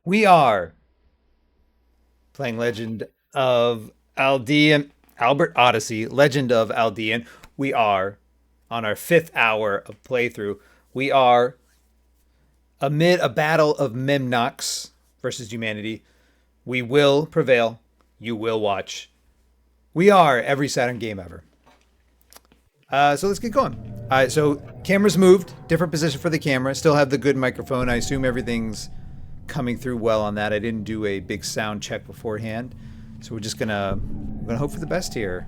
We are playing Legend of Aldean, Albert Odyssey, Legend of Aldean. We are on our 5th hour of playthrough. We are amid a battle of Memnochs versus humanity. We will prevail. You will watch. We are every Saturn game ever. So let's get going. So camera's moved, different position for the camera. Still have the good microphone. I assume everything's coming through well on that. I didn't do a big sound check beforehand, so we're gonna hope for the best here.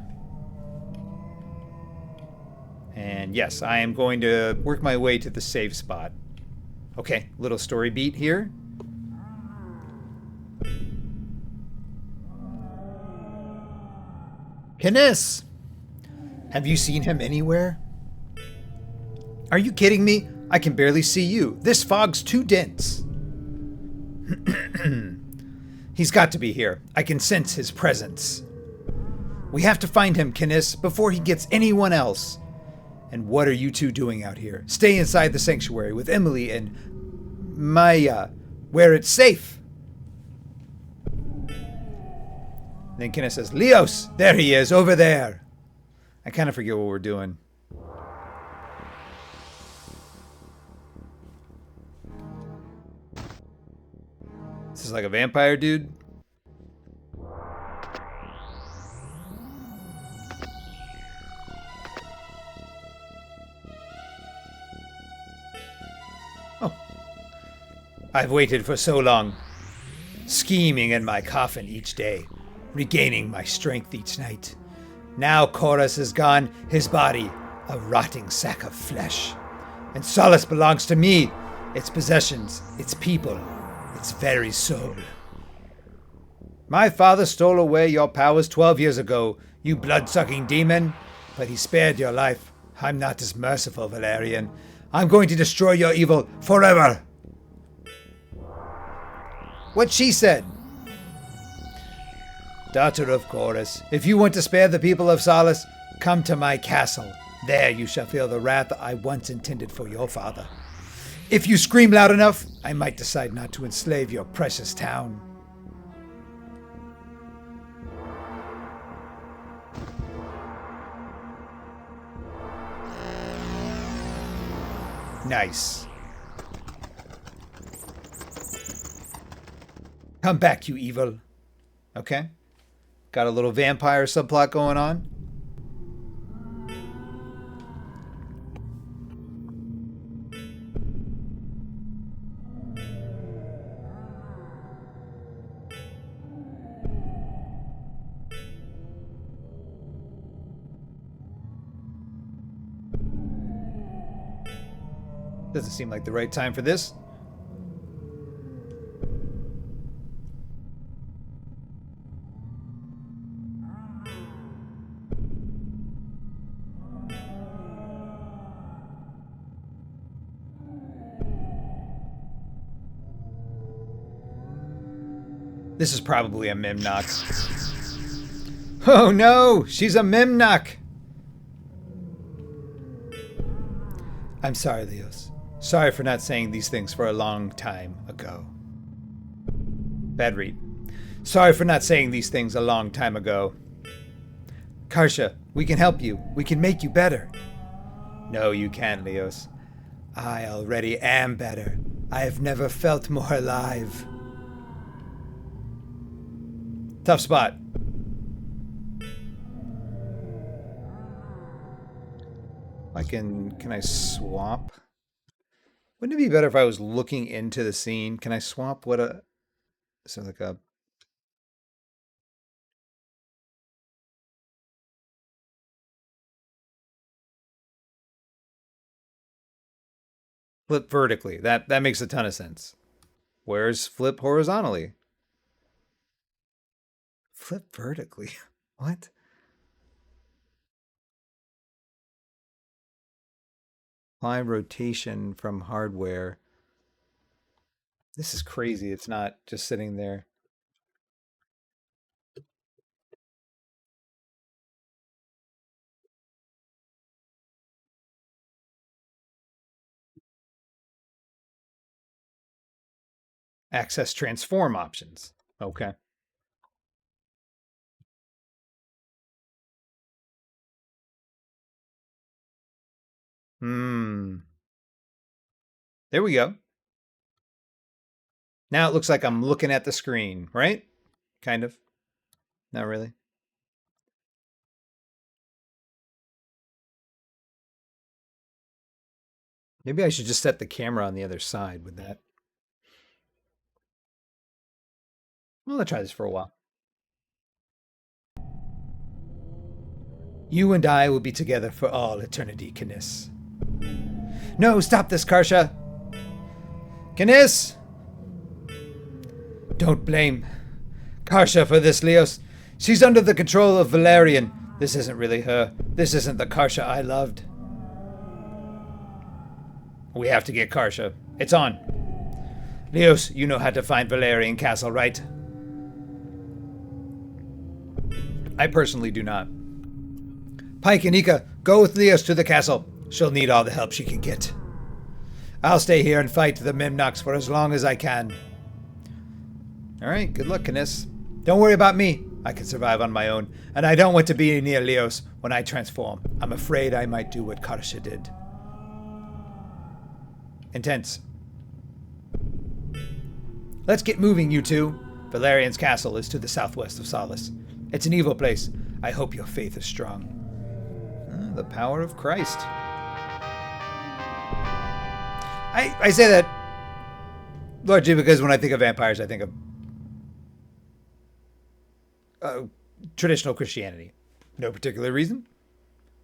And yes, I am going to work my way to the save spot. Okay, little story beat here. Canis, have you seen him anywhere? Are you kidding me? I can barely see you. This fog's too dense. He's got to be here. I can sense his presence. We have to find him, Canis, before he gets anyone else. And what are you two doing out here? Stay inside the sanctuary with Emily and Maya, where it's safe. Then Canis says, Leos, there he is, over there. I kind of forget what we're doing. This is like a vampire dude. Oh. I've waited for so long, scheming in my coffin each day, regaining my strength each night. Now Chorus is gone, his body a rotting sack of flesh. And Solace belongs to me, its possessions, its people, its very soul. My father stole away your powers 12 years ago, you blood-sucking demon, but he spared your life. I'm not as merciful, Valerian. I'm going to destroy your evil forever. What she said. Daughter of Chorus, if you want to spare the people of Solace, come to my castle. There you shall feel the wrath I once intended for your father. If you scream loud enough, I might decide not to enslave your precious town. Nice. Come back, you evil. Okay. Got a little vampire subplot going on. Doesn't seem like the right time for this. This is probably a Memnoch. Oh no, she's a Memnoch. I'm sorry, Leos. Sorry for not saying these things for a long time ago. Bad read. Sorry for not saying these things a long time ago. Karsha, we can help you. We can make you better. No, you can't, Leos. I already am better. I have never felt more alive. Tough spot. Can I swap? Wouldn't it be better if I was looking into the scene? Can I swap what a so like a flip vertically? That makes a ton of sense. Where's flip horizontally? Flip vertically. What? Apply rotation from hardware. This is crazy. It's not just sitting there. Access transform options. Okay. Hmm. There we go. Now it looks like I'm looking at the screen, right? Kind of. Not really. Maybe I should just set the camera on the other side with that. Well, let's try this for a while. You and I will be together for all eternity, Canis. No, stop this, Karsha! Canis! Don't blame Karsha for this, Leos. She's under the control of Valerian. This isn't really her. This isn't the Karsha I loved. We have to get Karsha. It's on. Leos, you know how to find Valerian Castle, right? I personally do not. Pike and Ika, go with Leos to the castle. She'll need all the help she can get. I'll stay here and fight the Memnochs for as long as I can. Alright, good luck, Canis. Don't worry about me. I can survive on my own, and I don't want to be near Leos when I transform. I'm afraid I might do what Karsha did. Intense. Let's get moving, you two. Valerian's castle is to the southwest of Solace. It's an evil place. I hope your faith is strong. The power of Christ. I say that largely because when I think of vampires, I think of traditional Christianity. No particular reason.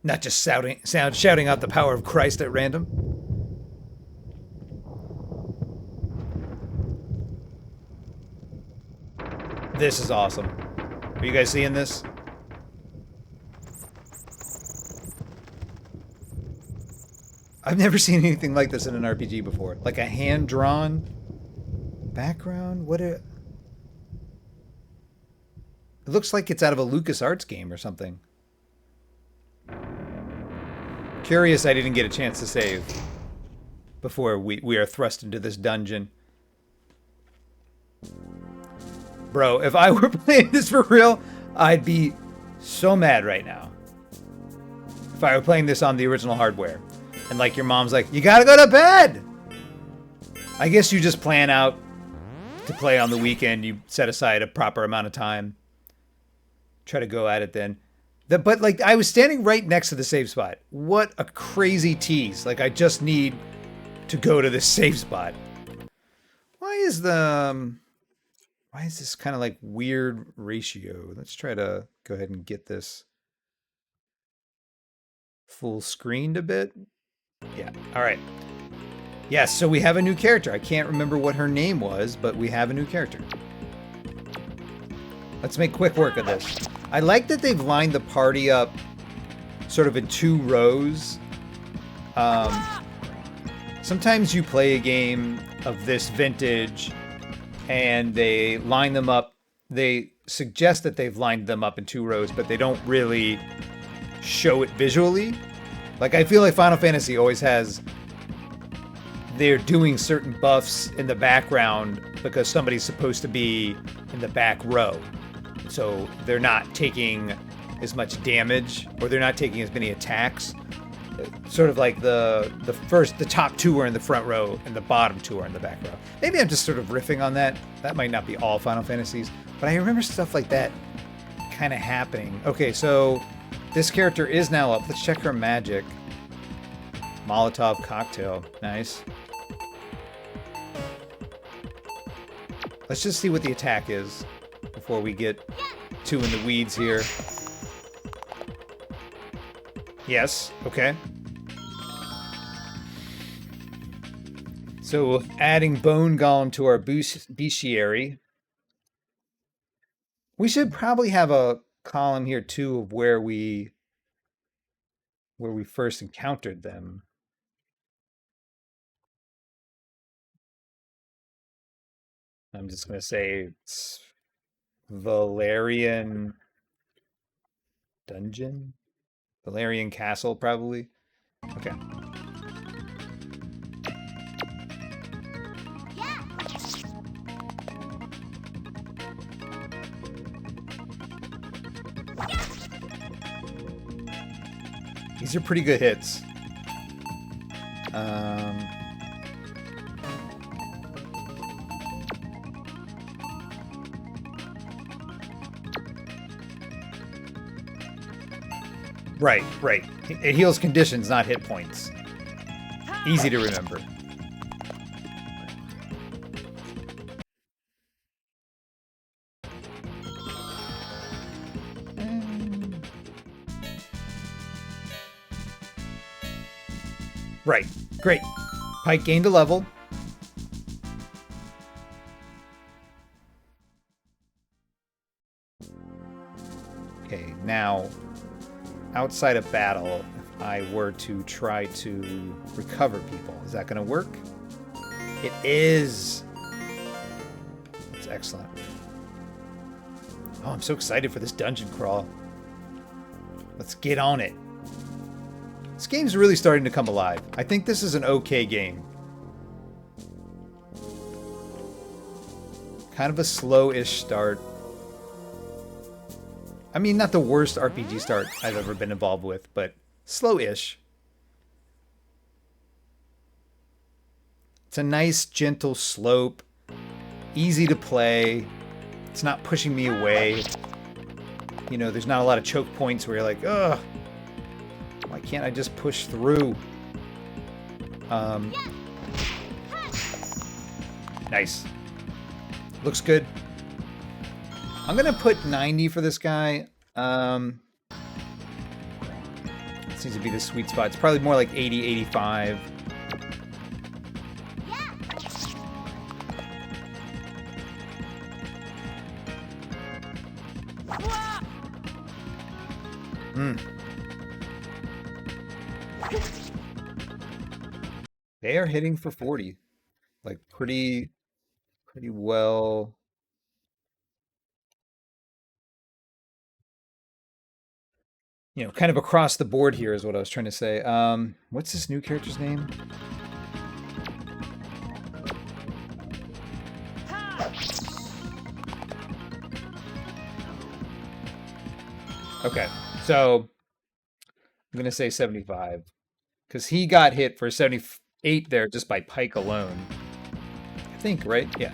Not just shouting out the power of Christ at random. This is awesome. Are you guys seeing this? I've never seen anything like this in an RPG before. Like a hand-drawn background? It looks like it's out of a LucasArts game or something. Curious I didn't get a chance to save before we are thrust into this dungeon. Bro, if I were playing this for real, I'd be so mad right now. If I were playing this on the original hardware. And like your mom's like, you gotta go to bed! I guess you just plan out to play on the weekend. You set aside a proper amount of time. Try to go at it then. But like, I was standing right next to the save spot. What a crazy tease. Like, I just need to go to this save spot. Why is this kind of like weird ratio? Let's try to go ahead and get this full screened a bit. Yeah, all right. Yes, so we have a new character. I can't remember what her name was, but we have a new character. Let's make quick work of this. I like that they've lined the party up sort of in 2 rows. Sometimes you play a game of this vintage and they line them up. They suggest that they've lined them up in 2 rows, but they don't really show it visually. Like, I feel like Final Fantasy always has... They're doing certain buffs in the background because somebody's supposed to be in the back row. So they're not taking as much damage, or they're not taking as many attacks. Sort of like the top 2 are in the front row and the bottom 2 are in the back row. Maybe I'm just sort of riffing on that. That might not be all Final Fantasies, but I remember stuff like that kind of happening. Okay, so this character is now up. Let's check her magic. Molotov cocktail. Nice. Let's just see what the attack is before we get too in the weeds here. Yes, okay. So adding Bone Golem to our bestiary. We should probably have a column here too of where we first encountered them. I'm just going to say it's Valerian Dungeon? Valerian Castle, probably. Okay. These are pretty good hits. Right, right. It heals conditions, not hit points. Easy to remember. Right, great. Pike gained a level. Okay, now, outside of battle, if I were to try to recover people, is that going to work? It is. That's excellent. Oh, I'm so excited for this dungeon crawl. Let's get on it. This game's really starting to come alive. I think this is an okay game. Kind of a slow-ish start. I mean, not the worst RPG start I've ever been involved with, but slow-ish. It's a nice, gentle slope. Easy to play. It's not pushing me away. You know, there's not a lot of choke points where you're like, ugh. Why can't I just push through? Nice. Looks good. I'm gonna put 90 for this guy. It seems to be the sweet spot. It's probably more like 80, 85. They are hitting for 40. Like pretty well. You know, kind of across the board here is what I was trying to say. What's this new character's name? Okay, so I'm going to say 75. Because he got hit for 78 there just by Pike alone. I think, right? Yeah.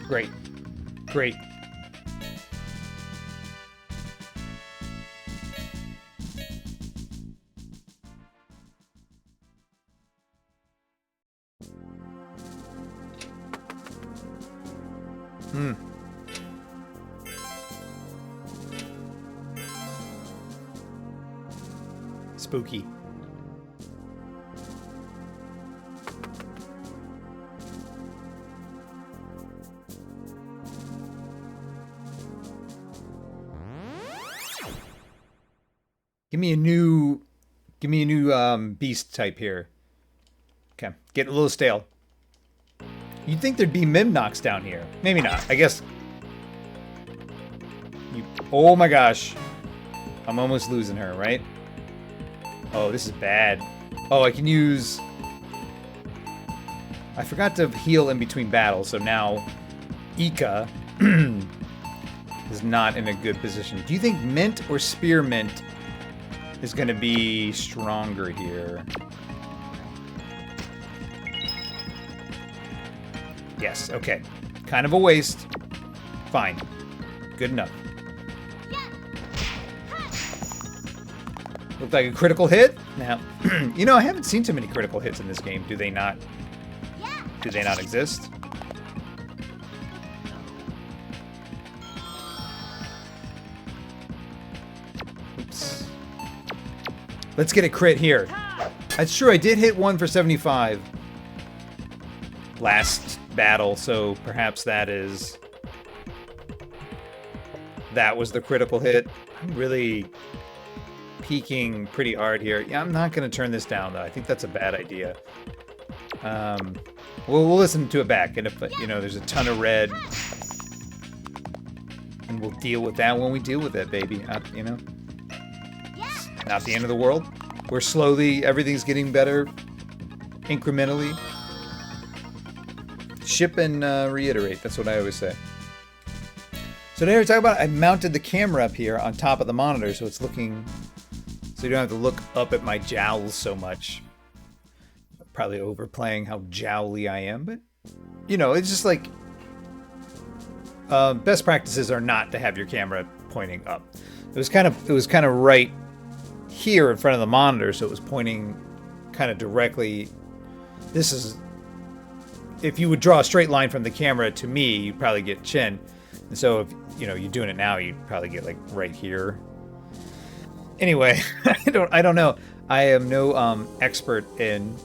Great. Great. Spooky. Give me a new beast type here. Okay, getting a little stale. You'd think there'd be Memnochs down here. Maybe not. I guess. Oh my gosh. I'm almost losing her, right? Oh, this is bad. Oh, I can use... I forgot to heal in between battles, so now Ika is not in a good position. Do you think Mint or Spearmint is going to be stronger here? Yes, okay. Kind of a waste. Fine. Good enough. Looked like a critical hit. Now, you know, I haven't seen too many critical hits in this game. Do they not exist? Oops. Let's get a crit here. That's true, I did hit one for 75 last battle, so perhaps that was the critical hit. I'm really peaking pretty hard here. Yeah, I'm not going to turn this down, though. I think that's a bad idea. We'll listen to it back, and if, you know, there's a ton of red, and we'll deal with that when we deal with it, baby. You know? Not the end of the world. We're slowly, everything's getting better, incrementally. Ship and reiterate, that's what I always say. So today we're talking about, I mounted the camera up here on top of the monitor, so it's looking, so you don't have to look up at my jowls so much. Probably overplaying how jowly I am, but, you know, it's just like, best practices are not to have your camera pointing up. It was kind of right here in front of the monitor, so it was pointing kind of directly. This is, if you would draw a straight line from the camera to me, you'd probably get chin. And so if, you know, you're doing it now, you'd probably get like right here. Anyway, I don't know. I am no expert in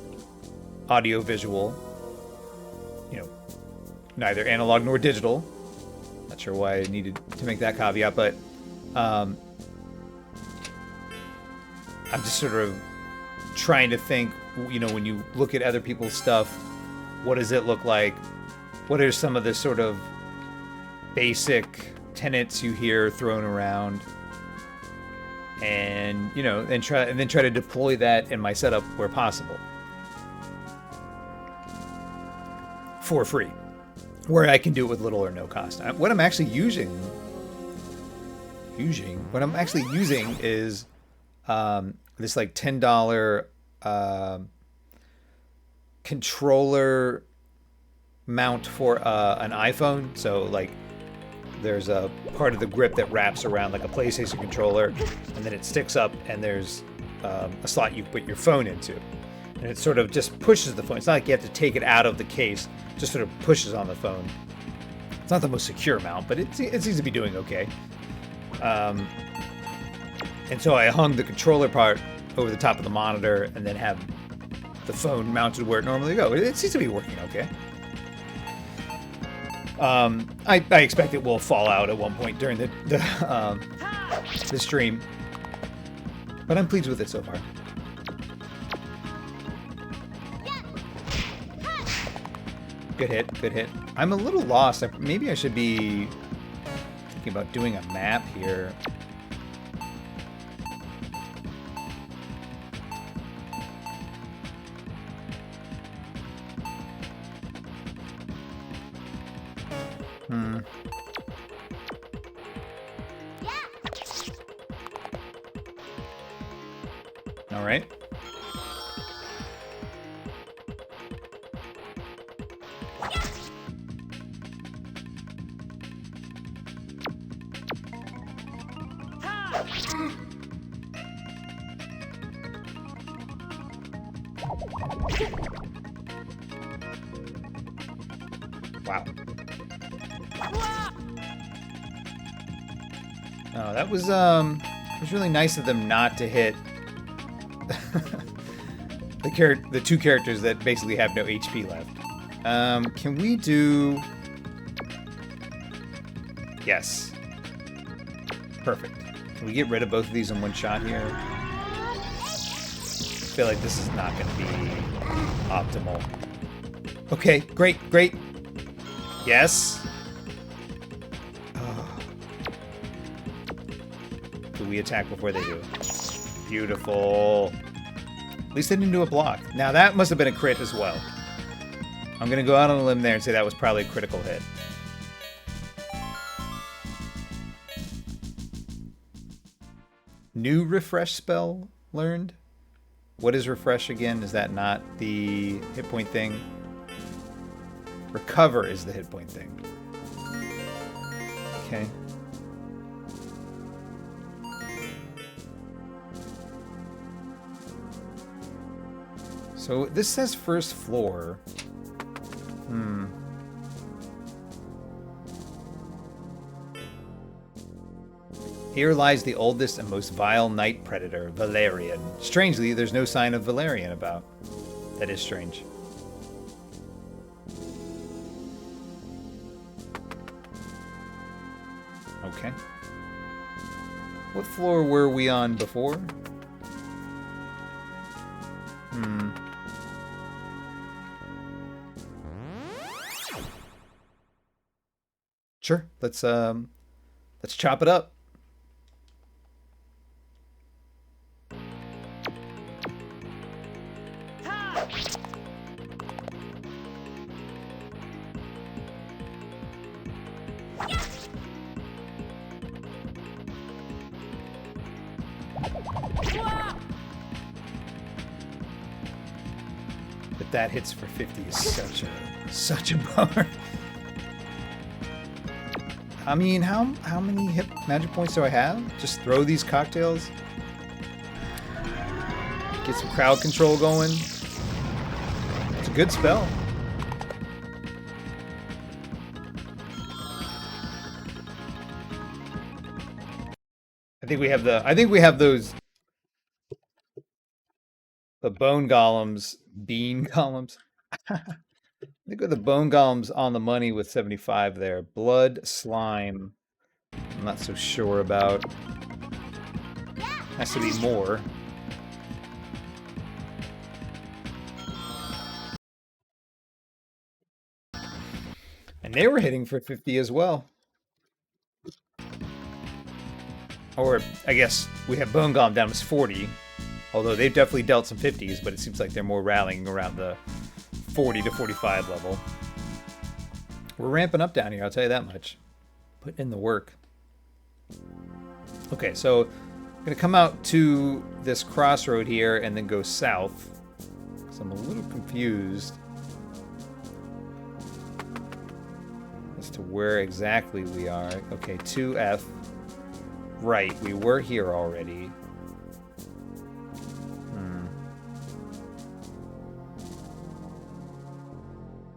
audio visual. You know, neither analog nor digital. Not sure why I needed to make that caveat, but I'm just sort of trying to think, you know, when you look at other people's stuff, what does it look like? What are some of the sort of basic tenets you hear thrown around? And, you know, and then try to deploy that in my setup where possible. For free. Where I can do it with little or no cost. What I'm actually using is this like $10 controller mount for an iPhone. So like there's a part of the grip that wraps around like a PlayStation controller, and then it sticks up, and there's a slot you put your phone into, and it sort of just pushes the phone. It's not like you have to take it out of the case, just sort of pushes on the phone. It's not the most secure mount, but it seems to be doing okay. And so I hung the controller part over the top of the monitor, and then have the phone mounted where it normally goes. It seems to be working okay. I expect it will fall out at one point during the stream, but I'm pleased with it so far. Good hit, good hit. I'm a little lost. Maybe I should be thinking about doing a map here. All right. Wow. Oh, that was really nice of them not to hit the two characters that basically have no HP left. Can we do... Yes. Perfect. Can we get rid of both of these in one shot here? I feel like this is not going to be optimal. Okay, great, great. Yes. Oh. Do we attack before they do? Beautiful. At least they didn't do a block. Now that must have been a crit as well. I'm going to go out on a limb there and say that was probably a critical hit. New refresh spell learned? What is refresh again? Is that not the hit point thing? Recover is the hit point thing. Okay. So this says first floor. Here lies the oldest and most vile night predator, Valerian. Strangely, there's no sign of Valerian about. That is strange. Okay. What floor were we on before? Sure. Let's chop it up. But that hits for 50 is such a bummer. I mean, how many hit magic points do I have? Just throw these cocktails. Get some crowd control going. It's a good spell. I think we have those the bone golems, bean golems. I think with the bone golems on the money with 75 there. Blood slime. I'm not so sure about. Has to be more. And they were hitting for 50 as well. Or, I guess, we have Bone Golem down as 40. Although they've definitely dealt some 50s, but it seems like they're more rallying around the 40 to 45 level. We're ramping up down here, I'll tell you that much. Put in the work. Okay, so I'm going to come out to this crossroad here and then go south. Because I'm a little confused as to where exactly we are. Okay, 2F. Right, we were here already.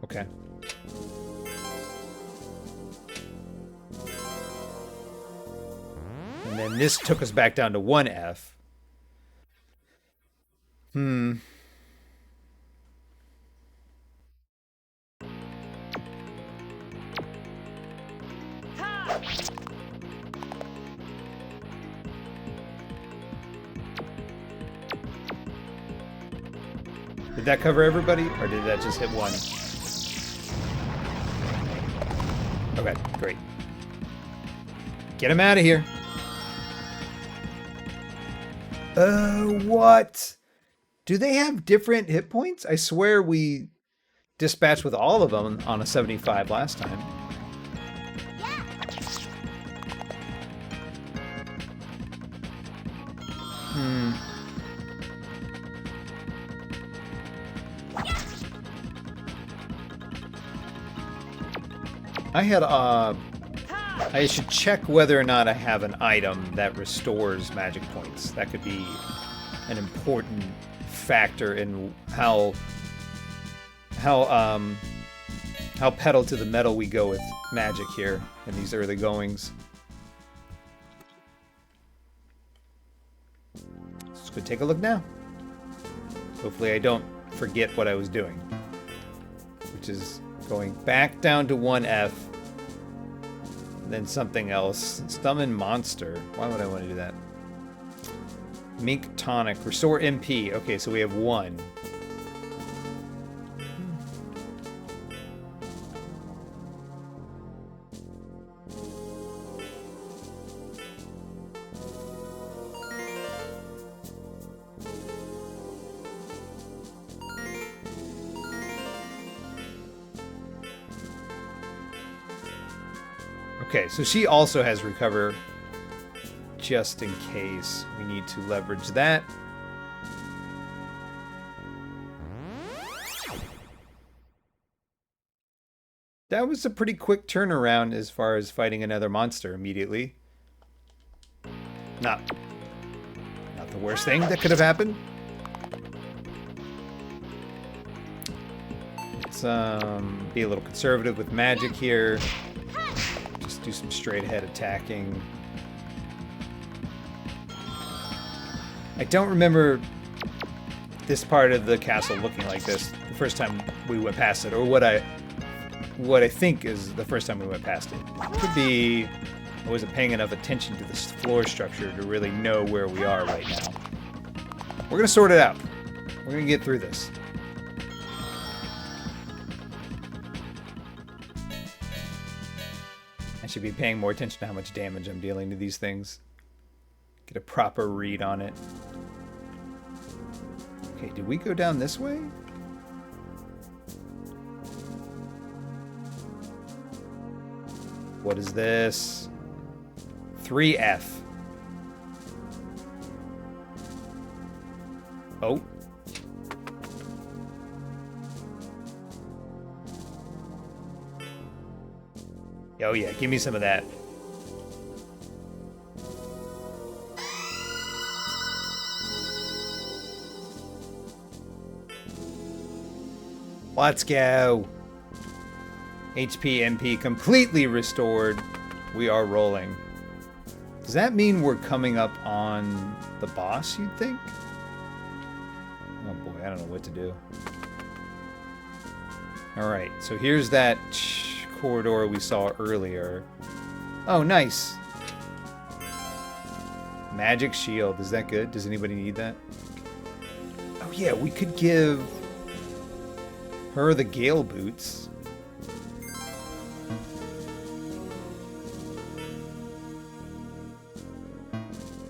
Okay. And then this took us back down to 1F. Did that cover everybody, or did that just hit one? Okay, great. Get him out of here. What? Do they have different hit points? I swear we dispatched with all of them on a 75 last time. I should check whether or not I have an item that restores magic points. That could be an important factor in how pedal to the metal we go with magic here in these early goings. Let's go take a look now. Hopefully I don't forget what I was doing, which is going back down to 1F, then something else. Summon monster. Why would I want to do that? Mink tonic. Restore MP. Okay, so we have one. Okay, so she also has recover, just in case we need to leverage that. That was a pretty quick turnaround as far as fighting another monster immediately. Not the worst thing that could have happened. Let's be a little conservative with magic here. Do some straight ahead attacking. I don't remember this part of the castle looking like this the first time we went past it, or what I think is the first time we went past it. Could be I wasn't paying enough attention to this floor structure to really know where we are right now. We're gonna sort it out. We're gonna get through this. I should be paying more attention to how much damage I'm dealing to these things. Get a proper read on it. Okay, did we go down this way? What is this? 3F. Oh. Oh yeah, give me some of that. Let's go. HP, MP completely restored. We are rolling. Does that mean we're coming up on the boss, you'd think? Oh boy, I don't know what to do. Alright, so here's that corridor we saw earlier. Oh, nice. Magic shield. Is that good? Does anybody need that? Oh yeah, we could give her the Gale boots.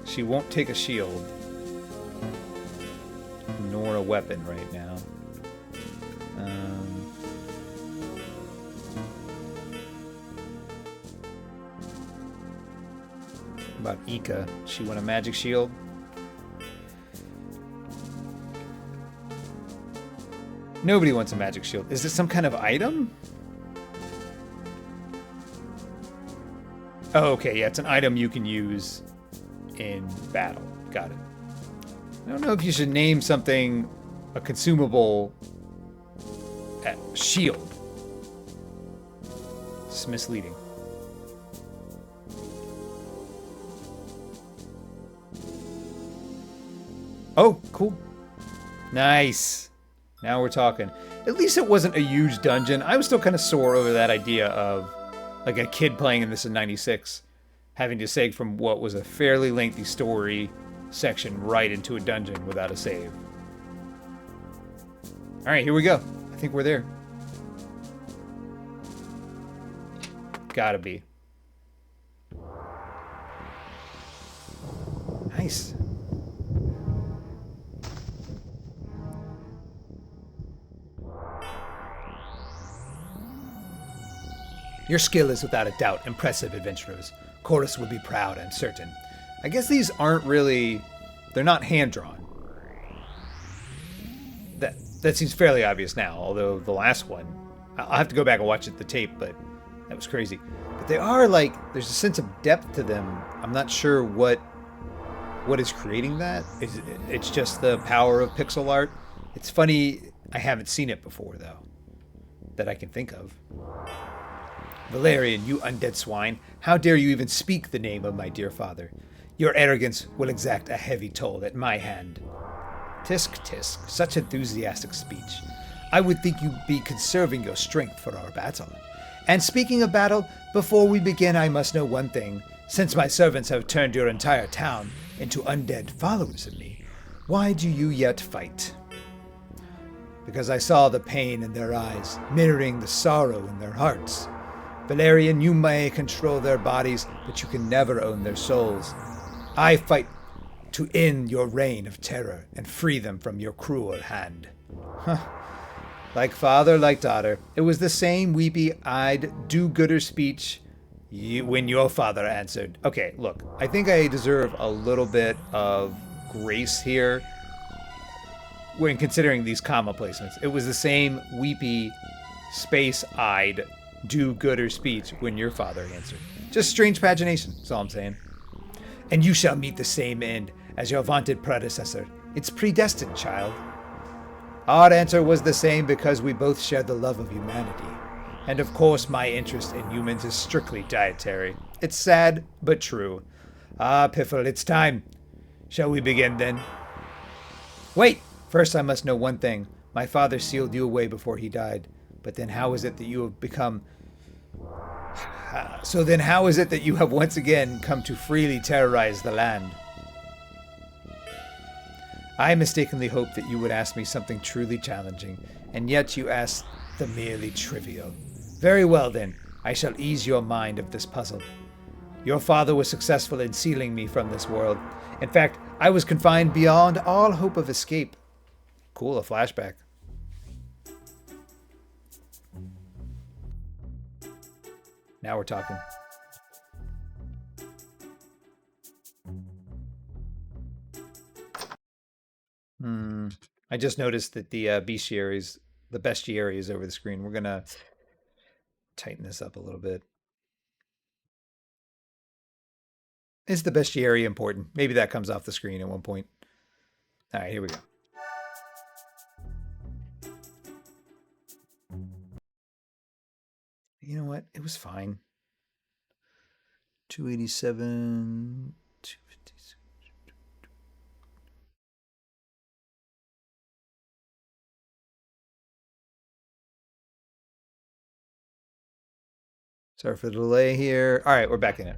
She won't take a shield. Nor a weapon right now. About Ika. She want a magic shield? Nobody wants a magic shield. Is it some kind of item? Oh, okay. Yeah, it's an item you can use in battle. Got it. I don't know if you should name something a consumable shield. It's misleading. Oh, cool. Nice. Now we're talking. At least it wasn't a huge dungeon. I was still kind of sore over that idea of like a kid playing in this in 96 having to save from what was a fairly lengthy story section right into a dungeon without a save. All right, here we go. I think we're there. Gotta be. Nice. Your skill is without a doubt impressive, adventurers. Chorus would be proud, I'm certain. I guess these aren't really... They're not hand-drawn. That seems fairly obvious now, although the last one... I'll have to go back and watch the tape, but that was crazy. But they are like... There's a sense of depth to them. I'm not sure what is creating that. It's just the power of pixel art. It's funny, I haven't seen it before, though, that I can think of. Valerian, you undead swine, how dare you even speak the name of my dear father? Your arrogance will exact a heavy toll at my hand. Tisk, tisk, such enthusiastic speech. I would think you'd be conserving your strength for our battle. And speaking of battle, before we begin I must know one thing. Since my servants have turned your entire town into undead followers of me, why do you yet fight? Because I saw the pain in their eyes, mirroring the sorrow in their hearts. Valerian, you may control their bodies, but you can never own their souls. I fight to end your reign of terror and free them from your cruel hand. Huh. Like father, like daughter, it was the same weepy-eyed, do-gooder speech when your father answered. Okay, look, I think I deserve a little bit of grace here when considering these comma placements. It was the same weepy, space-eyed, do-gooder speech when your father answered. Just strange pagination, that's all I'm saying. And you shall meet the same end as your vaunted predecessor. It's predestined, child. Our answer was the same because we both share the love of humanity. And of course my interest in humans is strictly dietary. It's sad, but true. Ah, Piffle, it's time. Shall we begin then? Wait! First I must know one thing. My father sealed you away before he died. But then how is it that you have become... So then how is it that you have once again come to freely terrorize the land? I mistakenly hoped that you would ask me something truly challenging, and yet you asked the merely trivial. Very well then, I shall ease your mind of this puzzle. Your father was successful in sealing me from this world. In fact, I was confined beyond all hope of escape. Cool, a flashback. Now we're talking. I just noticed that the bestiaries, the bestiary is over the screen. We're gonna tighten this up a little bit. Is the bestiary important? Maybe that comes off the screen at one point. All right, here we go. You know what? It was fine. 287, 256. Sorry for the delay here. All right, we're back in it.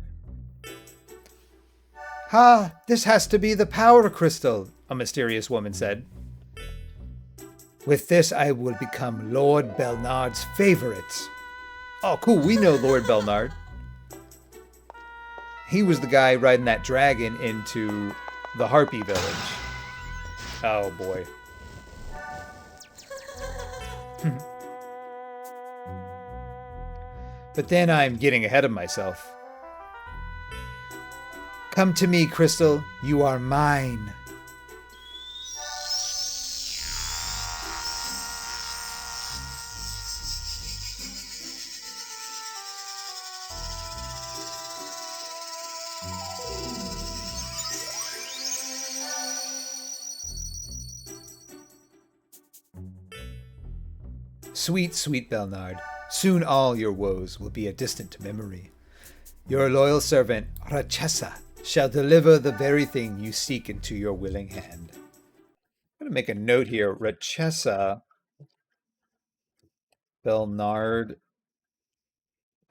Ha! This has to be the power crystal, a mysterious woman said. With this, I will become Lord Belnard's favorites. Oh, cool. We know Lord Belnard. He was the guy riding that dragon into the Harpy village. Oh, boy. But then I'm getting ahead of myself. Come to me, Crystal. You are mine. Sweet, sweet Belnard, soon all your woes will be a distant memory. Your loyal servant, Rachessa, shall deliver the very thing you seek into your willing hand. I'm going to make a note here. Rachessa, Belnard,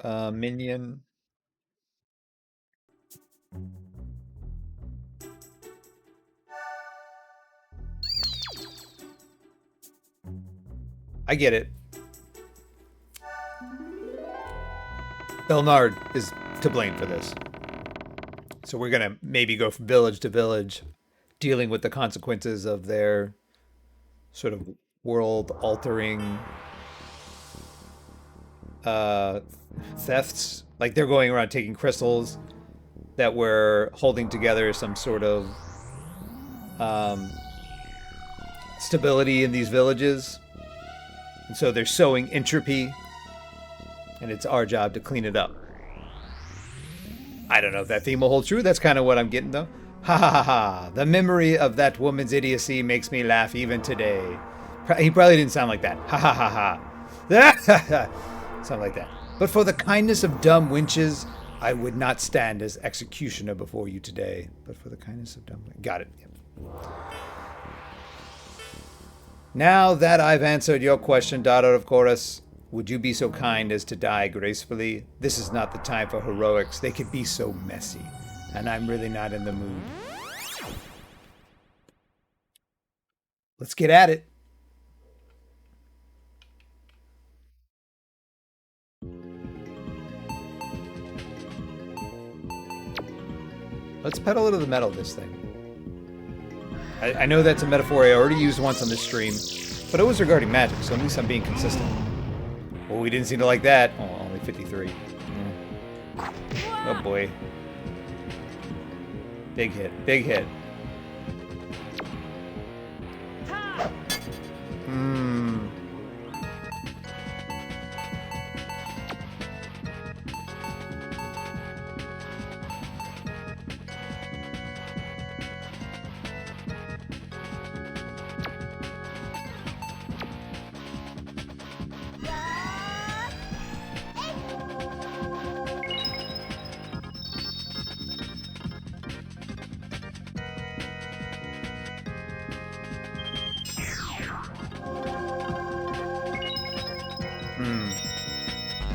minion. I get it. Belnard is to blame for this. So we're going to maybe go from village to village, dealing with the consequences of their sort of world-altering thefts. Like they're going around taking crystals that were holding together some sort of stability in these villages. And so they're sowing entropy, and it's our job to clean it up. I don't know if that theme will hold true. That's kind of what I'm getting, though. Ha ha ha ha. The memory of that woman's idiocy makes me laugh even today. He probably didn't sound like that. Ha ha ha ha. Sound like that. But for the kindness of dumb wenches, I would not stand as executioner before you today. But for the kindness of dumb wenches. Got it. Yep. Now that I've answered your question, daughter of Chorus, would you be so kind as to die gracefully? This is not the time for heroics. They can be so messy. And I'm really not in the mood. Let's get at it. Let's pedal to the metal this thing. I know that's a metaphor I already used once on this stream, but it was regarding magic, so at least I'm being consistent. Well, we didn't seem to like that. Oh, only 53. Oh boy. Big hit. Big hit.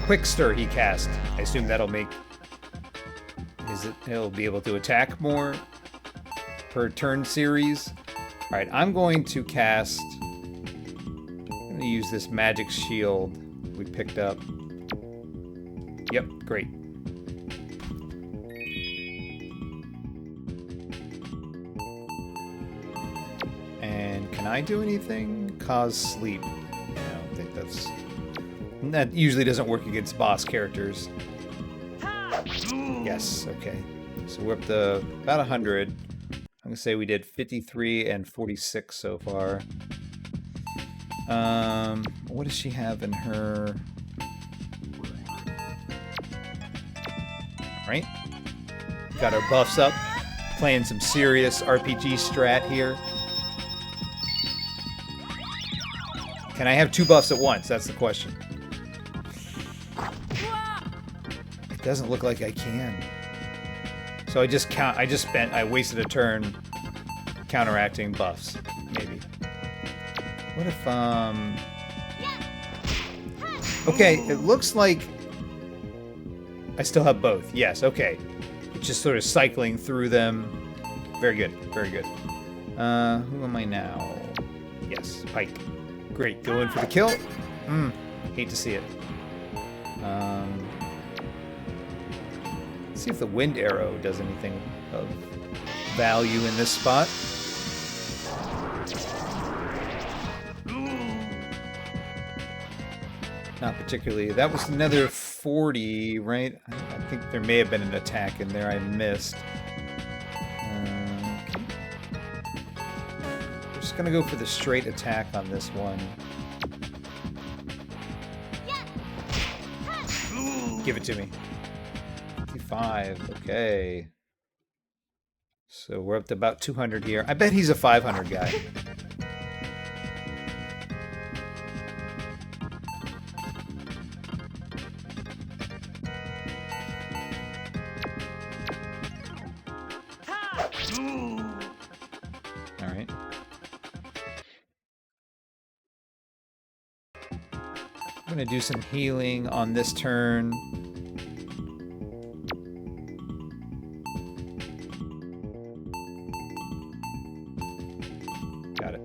Quick stir he cast. I assume that'll make... He'll be able to attack more per turn series. Alright, I'm going to cast... I'm going to use this magic shield we picked up. Yep, great. And can I do anything? Cause sleep. Yeah, I don't think that's... That usually doesn't work against boss characters. Yes, okay. So we're up to about 100. I'm going to say we did 53 and 46 so far. What does she have in her... Right? Got our buffs up. Playing some serious RPG strat here. Can I have 2 buffs at once? That's the question. It doesn't look like I can. So I wasted a turn counteracting buffs, maybe. What if, okay, it looks like I still have both. Yes, okay. It's just sort of cycling through them. Very good, very good. Who am I now? Yes, Pike. Great, go in for the kill. Hate to see it. Let's see if the wind arrow does anything of value in this spot. Not particularly. That was another 40, right? I think there may have been an attack in there I missed. Okay. We're just gonna go for the straight attack on this one. Give it to me. 55, okay. So we're up to about 200 here. I bet he's a 500 guy. Alright. I'm gonna do some healing on this turn. Got it.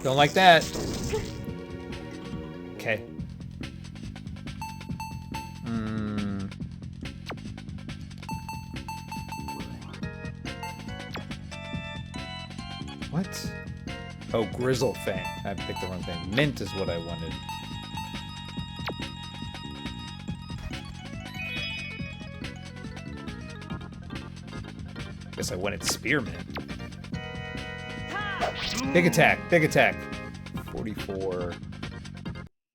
Don't like that. Okay. What? Oh, Grizzle Fang. I picked the wrong thing. Mint is what I wanted. Guess I wanted Spearmint. Big attack, big attack. 44.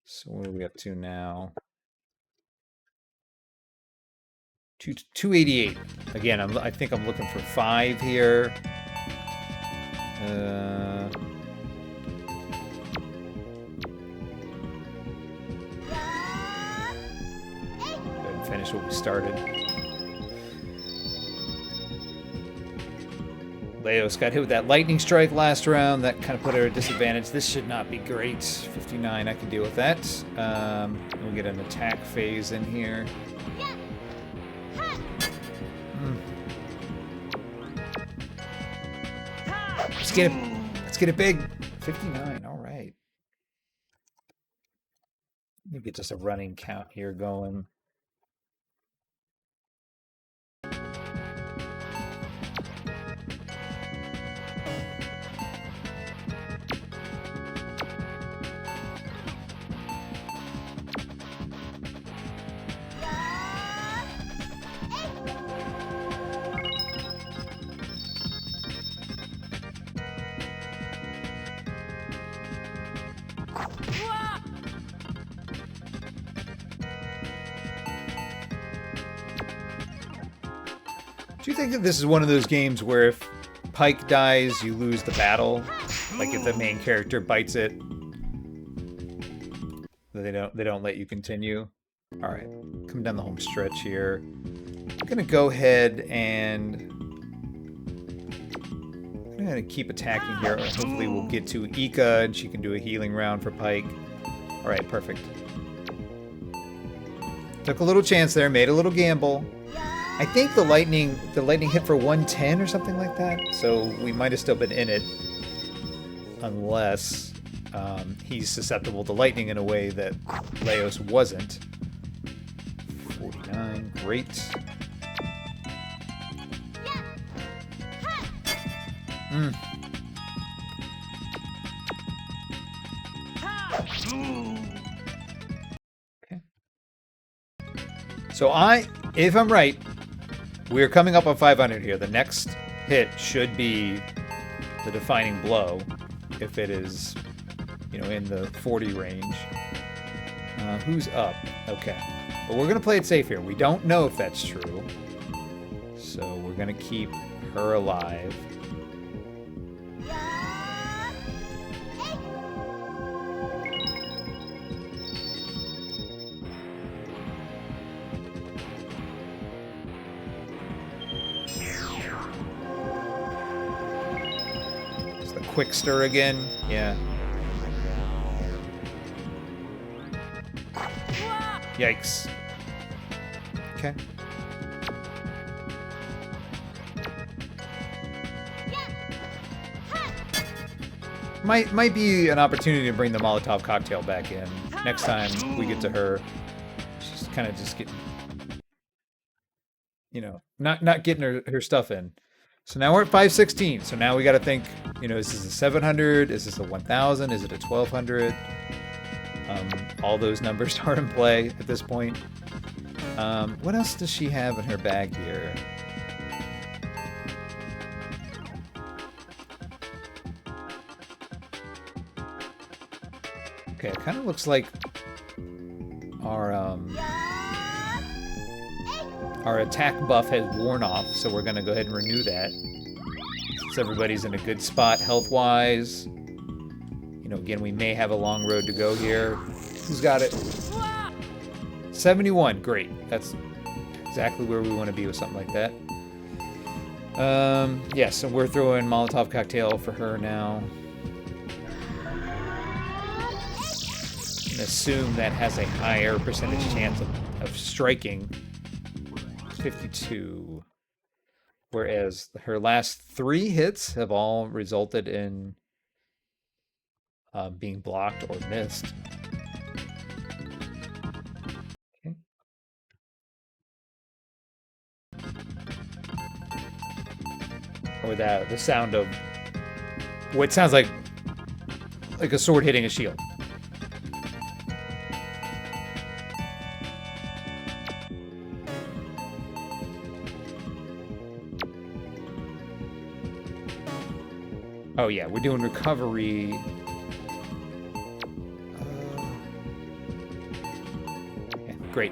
So what are we up to now? 288. Again, I think I'm looking for 5 here. Go ahead and finish what we started. Leos got hit with that lightning strike last round. That kind of put her at a disadvantage. This should not be great. 59, I can deal with that. We'll get an attack phase in here. Let's get it big. 59, all right. Let me get just a running count here going. Do you think that this is one of those games where if Pike dies, you lose the battle? Like if the main character bites it, they don't let you continue? All right, come down the home stretch here. I'm gonna go ahead and I'm gonna keep attacking here. Hopefully we'll get to Ika and she can do a healing round for Pike. All right, perfect. Took a little chance there, made a little gamble. I think the lightning hit for 110 or something like that. So we might have still been in it, unless he's susceptible to lightning in a way that Leos wasn't. 49, great. Okay. So if I'm right, we're coming up on 500 here. The next hit should be the defining blow, if it is, in the 40 range. Who's up? Okay. But we're going to play it safe here. We don't know if that's true. So we're going to keep her alive. It's the quick stir again. Yeah. Yikes. Okay. Might be an opportunity to bring the Molotov cocktail back in next time we get to her. She's kind of just getting, not getting her stuff in. So now we're at 516. So now we got to think, is this a 700? Is this a 1000? Is it a 1200? All those numbers are in play at this point. What else does she have in her bag here? Okay, it kind of looks like our attack buff has worn off, so we're going to go ahead and renew that. Since everybody's in a good spot health-wise. Again, we may have a long road to go here. Who's got it? 71, great. That's exactly where we want to be with something like that. Yes, so we're throwing Molotov cocktail for her now. And assume that has a higher percentage chance of striking. 52. Whereas her last 3 hits have all resulted in being blocked or missed. Okay. Or the sound of what sounds like a sword hitting a shield. Oh yeah, we're doing recovery. Great.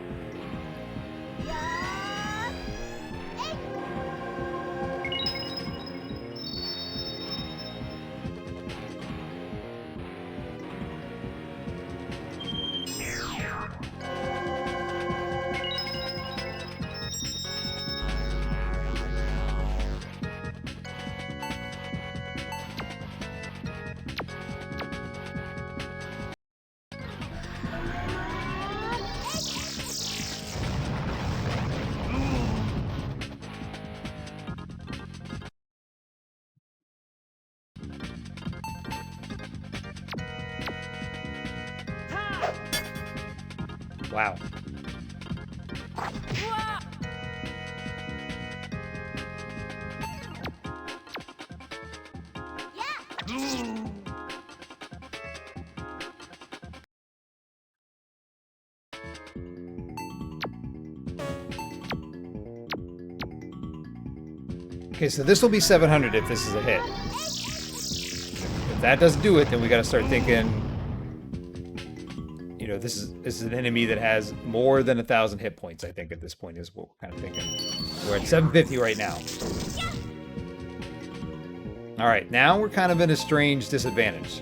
Wow. Okay, so this will be 700 if this is a hit. If that doesn't do it, then we got to start thinking, this is an enemy that has more than 1,000 hit points. I think at this point is what we're kind of thinking. We're at 750 right now. All right, now we're kind of in a strange disadvantage.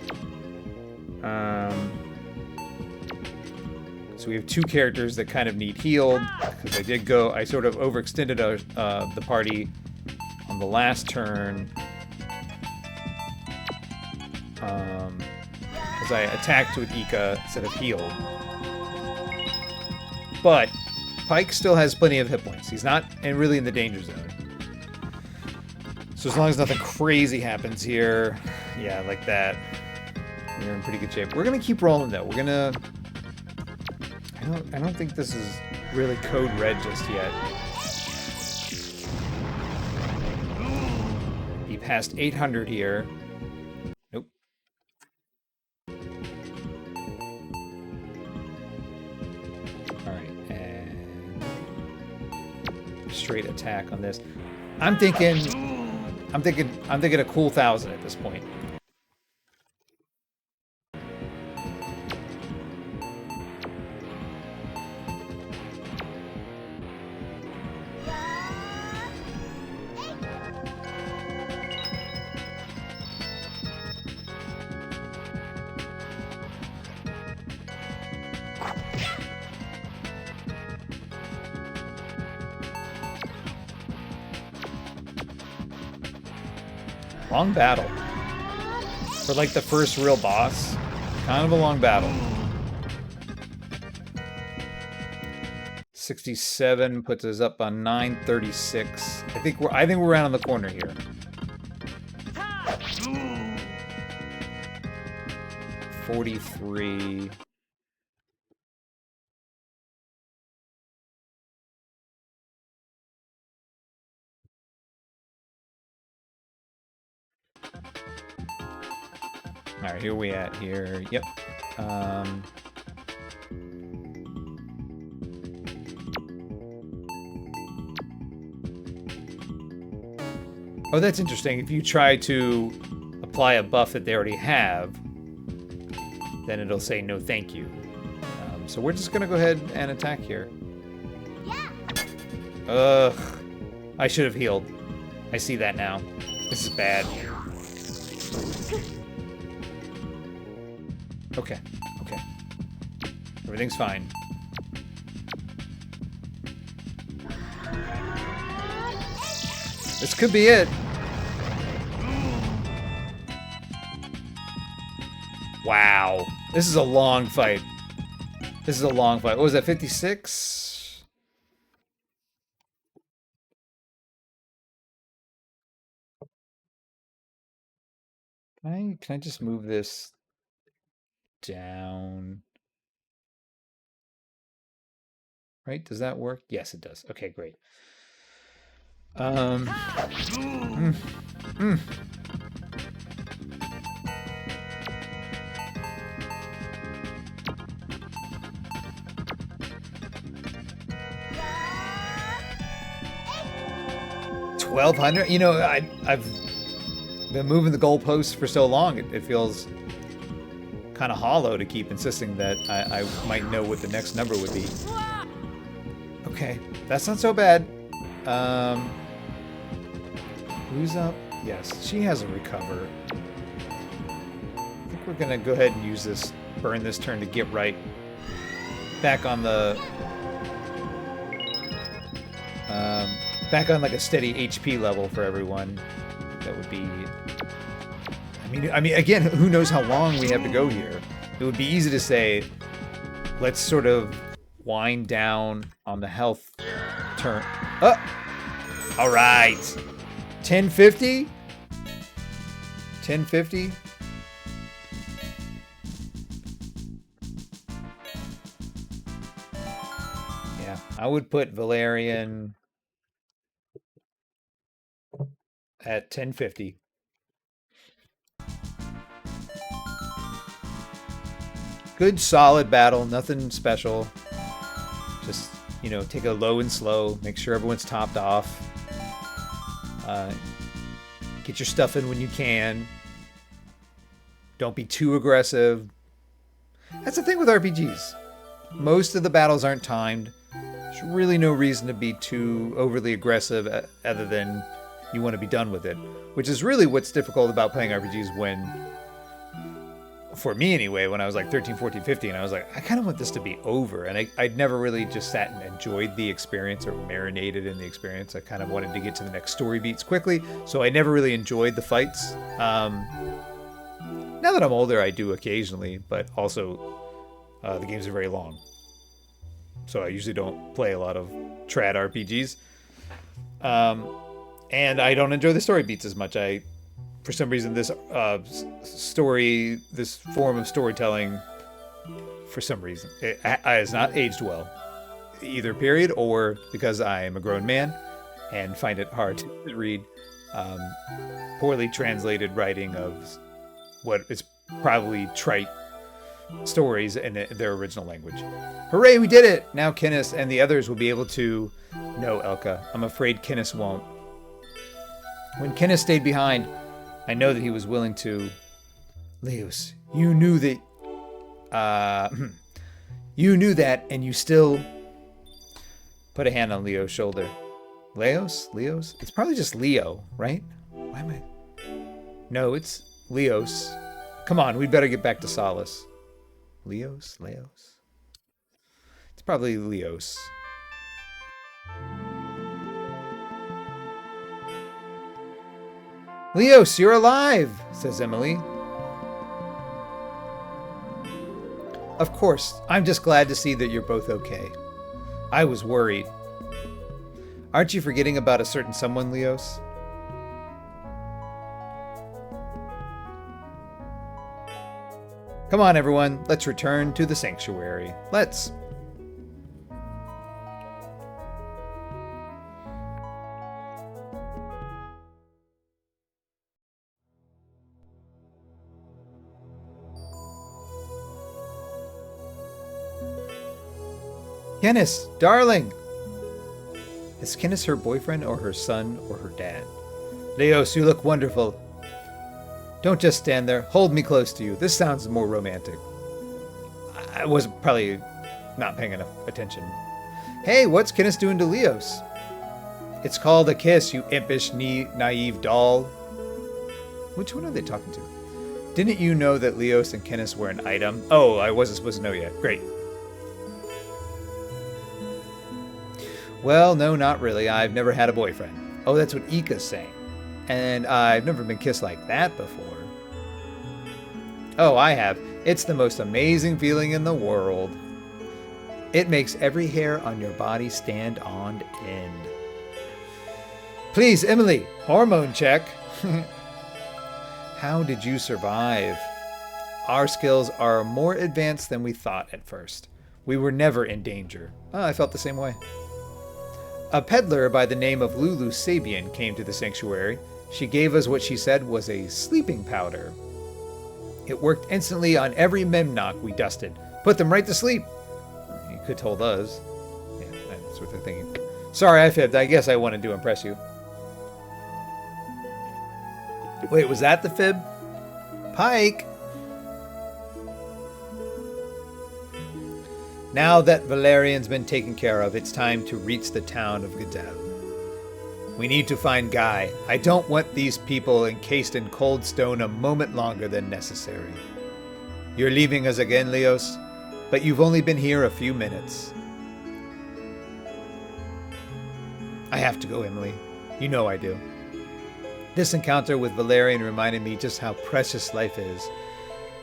So we have 2 characters that kind of need healed because I sort of overextended the party on the last turn. Because I attacked with Ika instead of healed. But Pike still has plenty of hit points. He's not really in the danger zone. So as long as nothing crazy happens here, yeah, like that, we're in pretty good shape. We're gonna keep rolling though. We're gonna. I don't think this is really code red just yet. He passed 800 here. Nope. All right, and straight attack on this. I'm thinking a cool 1,000 at this point. Long battle. For like the first real boss, kind of a long battle. 67 puts us up on 936. I think we're around on the corner here. $43. All right, here we at here. Yep. Oh, that's interesting. If you try to apply a buff that they already have, then it'll say no thank you. So we're just gonna go ahead and attack here. Yeah. Ugh. I should have healed. I see that now. This is bad. Okay. Okay. Everything's fine. This could be it. Wow. This is a long fight. This is a long fight. What was that, 56? Can I just move this down? Right? Does that work? Yes, it does. Okay, great. 1,200. You know, I've been moving the goalposts for so long. It feels kind of hollow to keep insisting that I might know what the next number would be. Okay, that's not so bad. Who's up? Yes, she has a recover. I think we're gonna go ahead and use this, burn this turn to get right back on the back on like a steady HP level for everyone. That would be. I mean, again, who knows how long we have to go here? It would be easy to say, let's sort of wind down on the health turn. Oh, all right. 1050? 1050? Yeah, I would put Valerian at 1050. Good, solid battle, nothing special. Just, you know, take a low and slow, make sure everyone's topped off. Get your stuff in when you can. Don't be too aggressive. That's the thing with RPGs. Most of the battles aren't timed. There's really no reason to be too overly aggressive other than you want to be done with it. Which is really what's difficult about playing RPGs when, for me anyway, when I was like 13, 14, 15, I was like, I kind of want this to be over. And I'd never really just sat and enjoyed the experience or marinated in the experience. I kind of wanted to get to the next story beats quickly. So I never really enjoyed the fights. Now that I'm older, I do occasionally, but also the games are very long. so I usually don't play a lot of trad RPGs. And I don't enjoy the story beats as much. For some reason, this this form of storytelling, for some reason, it has not aged well, either period, or because I am a grown man and find it hard to read poorly translated writing of what is probably trite stories in their original language. Hooray, we did it! Now Kinnis and the others will be able to... No, Elka, I'm afraid Kinnis won't. When Kinnis stayed behind, I know that he was willing to... Leos, you knew that... you knew that, and you still... Put a hand on Leo's shoulder. Leos? Leos? It's probably just Leo, right? Why am I... No, it's Leos. Come on, we'd better get back to Solace. Leos? Leos? It's probably Leos. Leos, you're alive, says Emily. Of course, I'm just glad to see that you're both okay. I was worried. Aren't you forgetting about a certain someone, Leos? Come on, everyone. Let's return to the sanctuary. Let's. Kinnis, darling! Is Kinnis her boyfriend or her son or her dad? Leos, you look wonderful. Don't just stand there. Hold me close to you. This sounds more romantic. I was probably not paying enough attention. Hey, what's Kinnis doing to Leos? It's called a kiss, you impish, naive doll. Which one are they talking to? Didn't you know that Leos and Kinnis were an item? Oh, I wasn't supposed to know yet. Great. Well, no, not really. I've never had a boyfriend. Oh, that's what Ika's saying. And I've never been kissed like that before. Oh, I have. It's the most amazing feeling in the world. It makes every hair on your body stand on end. Please, Emily, hormone check. How did you survive? Our skills are more advanced than we thought at first. We were never in danger. Oh, I felt the same way. A peddler by the name of Lulu Sabian came to the sanctuary. She gave us what she said was a sleeping powder. It worked instantly on every Memnoch we dusted. Put them right to sleep. You could have told us. Yeah, that's what they're thinking. Sorry, I fibbed. I guess I wanted to impress you. Wait, was that the fib? Pike! Now that Valerian's been taken care of, it's time to reach the town of Gadel. We need to find Guy. I don't want these people encased in cold stone a moment longer than necessary. You're leaving us again, Leos, but you've only been here a few minutes. I have to go, Emily. You know I do. This encounter with Valerian reminded me just how precious life is,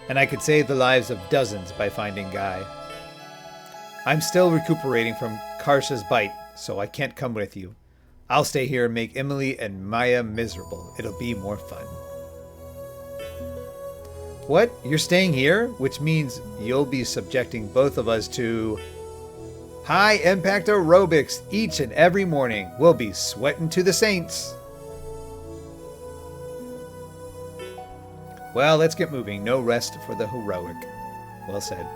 and I could save the lives of dozens by finding Guy. I'm still recuperating from Karsha's bite, so I can't come with you. I'll stay here and make Emily and Maya miserable. It'll be more fun. What? You're staying here? Which means you'll be subjecting both of us to high impact aerobics each and every morning. We'll be sweating to the saints. Well, let's get moving. No rest for the heroic. Well said.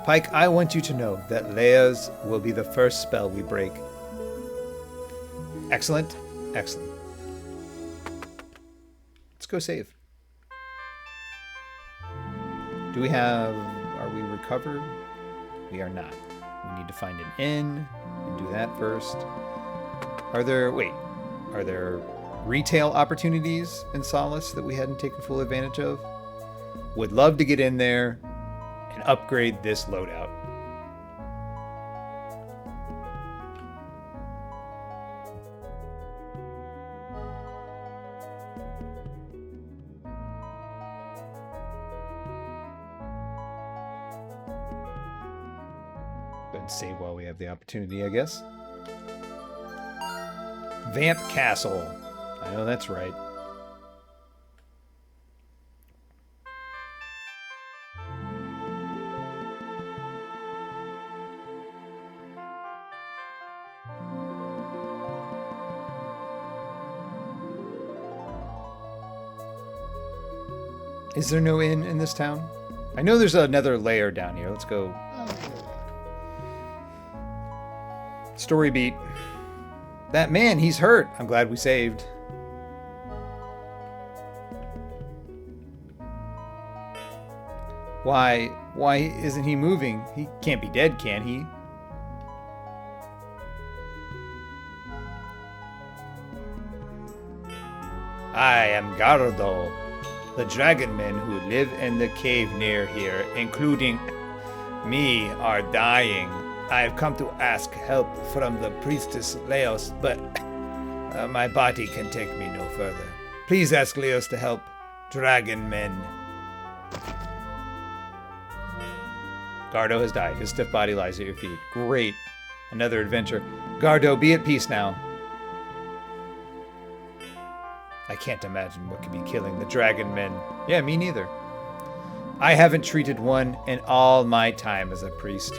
Pike, I want you to know that Leia's will be the first spell we break. Excellent. Excellent. Let's go save. Do we have... Are we recovered? We are not. We need to find an inn and do that first. Are there... Wait. Are there retail opportunities in Solace that we hadn't taken full advantage of? Would love to get in there and upgrade this loadout. save while we have the opportunity, I guess. Vamp Castle. I know that's right. Is there no inn in this town? I know there's another layer down here. Let's go. Story beat. That man, he's hurt. I'm glad we saved. Why isn't he moving? He can't be dead, can he? I am Gardo, the dragon men who live in the cave near here, including me, are dying. I have come to ask help from the priestess Leos, but my body can take me no further. Please ask Leos to help dragon men. Gardo has died. His stiff body lies at your feet. Great. Another adventure. Gardo, be at peace now. I can't imagine what could be killing the dragon men. Yeah, me neither. I haven't treated one in all my time as a priest.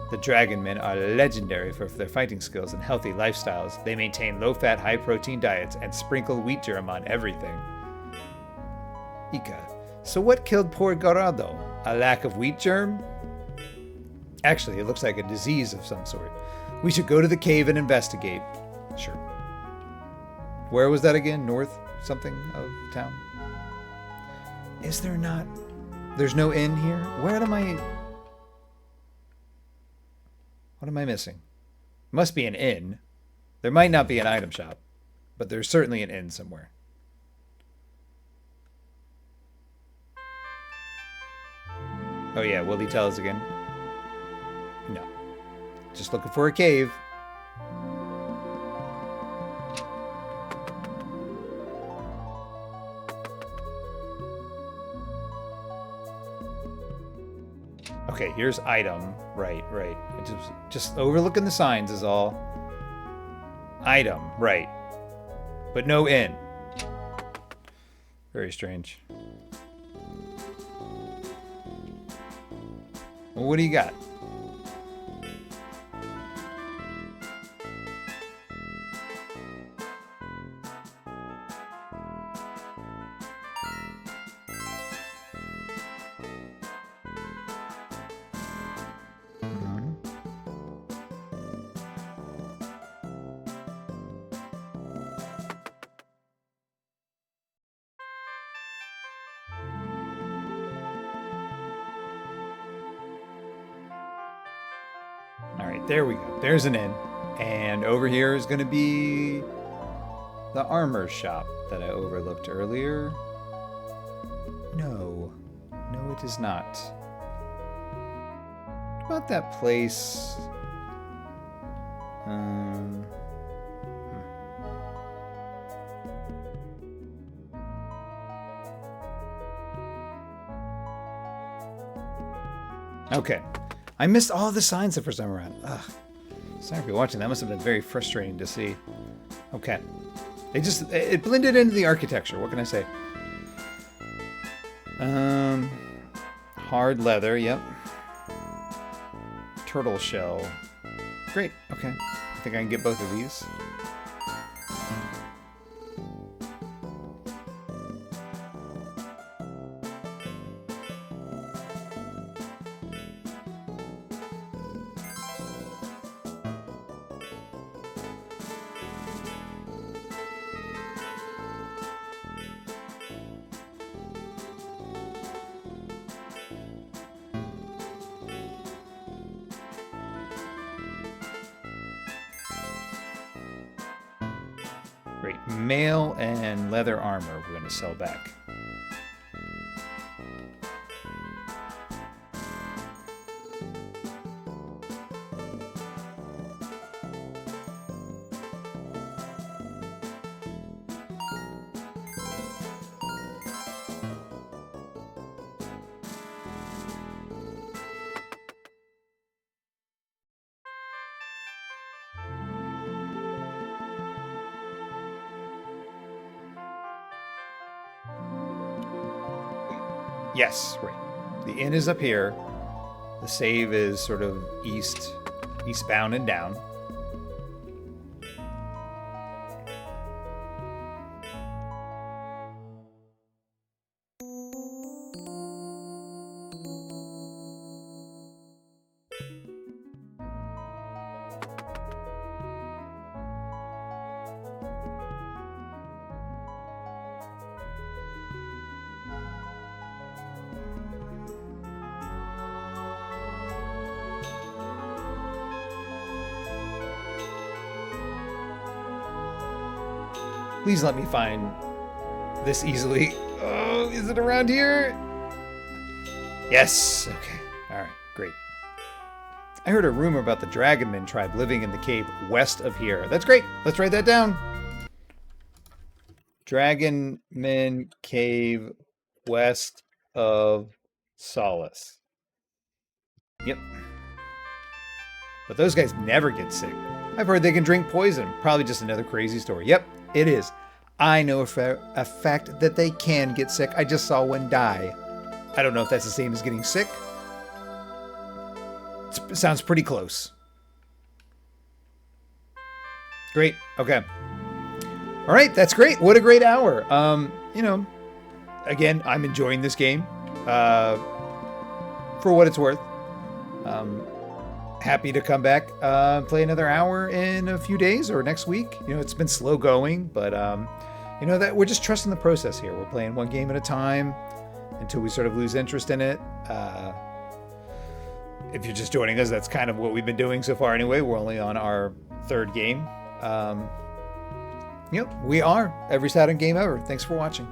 The dragon men are legendary for their fighting skills and healthy lifestyles. They maintain low-fat, high-protein diets and sprinkle wheat germ on everything. Ika, so what killed poor Garado? A lack of wheat germ? Actually, it looks like a disease of some sort. We should go to the cave and investigate. Sure. Where was that again? North something of town? Is there not? There's no inn here? Where am I? What am I missing? Must be an inn. There might not be an item shop, but there's certainly an inn somewhere. Oh yeah, will he tell us again? No. Just looking for a cave. Okay, here's item. Right. Just overlooking the signs is all. Item, right. But no inn. Very strange. Well, what do you got? There we go. There's an inn. And over here is going to be the armor shop that I overlooked earlier. No, it is not. What about that place? Okay. I missed all the signs the first time around. Ugh. Sorry if you're watching. That must have been very frustrating to see. Okay. It blended into the architecture. What can I say? Hard leather, yep. Turtle shell. Great, okay. I think I can get both of these. Great. Mail and leather armor we're going to sell back. Yes, right. The inn is up here. The save is sort of eastbound and down. Please let me find this easily. Oh, is it around here? Yes. Okay. All right. Great. I heard a rumor about the Dragonman tribe living in the cave west of here. That's great. Let's write that down. Dragonman cave west of Solace. Yep. But those guys never get sick. I've heard they can drink poison. Probably just another crazy story. Yep, it is. I know a fact that they can get sick. I just saw one die. I don't know if that's the same as getting sick. It sounds pretty close. Great. Okay. All right, that's great. What a great hour. You know, again, I'm enjoying this game. For what it's worth. Happy to come back, play another hour in a few days or next week. You know, it's been slow going, but you know that we're just trusting the process here. We're playing one game at a time until we sort of lose interest in it. If you're just joining us, that's kind of what we've been doing so far anyway. We're only on our third game. You know, we are every Saturn game ever. Thanks for watching.